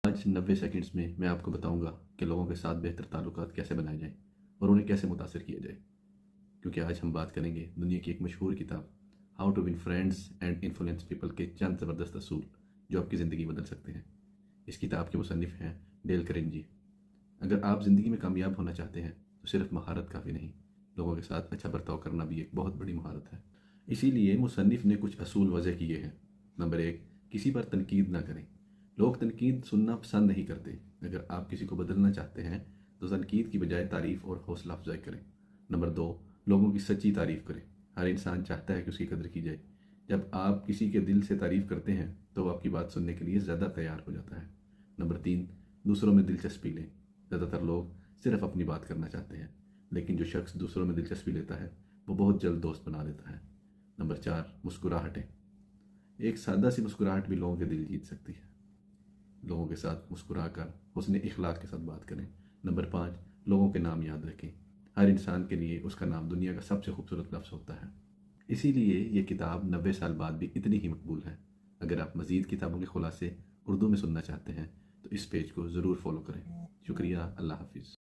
आज 90 सेकंड्स में मैं आपको बताऊंगा कि लोगों के साथ बेहतर ताल्लुकात कैसे बनाए जाएं और उन्हें कैसे मुतासिर किया जाए। क्योंकि आज हम बात करेंगे दुनिया की एक मशहूर किताब how to win friends and influence people के चंद ज़बरदस्त असूल जो आपकी ज़िंदगी बदल सकते हैं। इस किताब के मुसन्निफ़ हैं डेल करेंजी। अगर आप ज़िंदगी में कामयाब होना चाहते हैं तो सिर्फ महारत काफ़ी नहीं, लोगों के साथ अच्छा बर्ताव करना भी एक बहुत बड़ी महारत है। इसीलिए मुसन्निफ़ ने कुछ असूल वज़ह किए हैं। नंबर 1, किसी पर तनकीद ना करें। लोग तनकीद सुनना पसंद नहीं करते। अगर आप किसी को बदलना चाहते हैं तो तनकीद की बजाय तारीफ़ और हौसला अफजाई करें। नंबर 2, लोगों की सच्ची तारीफ़ करें। हर इंसान चाहता है कि उसकी कदर की जाए। जब आप किसी के दिल से तारीफ़ करते हैं तो वो आपकी बात सुनने के लिए ज़्यादा तैयार हो जाता है। नंबर 3, दूसरों में दिलचस्पी लें। ज़्यादातर लोग सिर्फ अपनी बात करना चाहते हैं, लेकिन जो शख्स दूसरों में दिलचस्पी लेता है वो बहुत जल्द दोस्त बना लेता है। नंबर 4, मुस्कुराहटें। एक सादा सी मुस्कुराहट भी लोगों के दिल जीत सकती है। लोगों के साथ मुस्कुराकर हुस्न इखलाक के साथ बात करें। नंबर 5, लोगों के नाम याद रखें। हर इंसान के लिए उसका नाम दुनिया का सबसे खूबसूरत लफ्ज़ होता है। इसीलिए ये किताब 90 साल बाद भी इतनी ही मकबूल है। अगर आप मज़ीद किताबों के खुलासे उर्दू में सुनना चाहते हैं तो इस पेज को ज़रूर फॉलो करें। शुक्रिया। अल्लाह हाफिज़।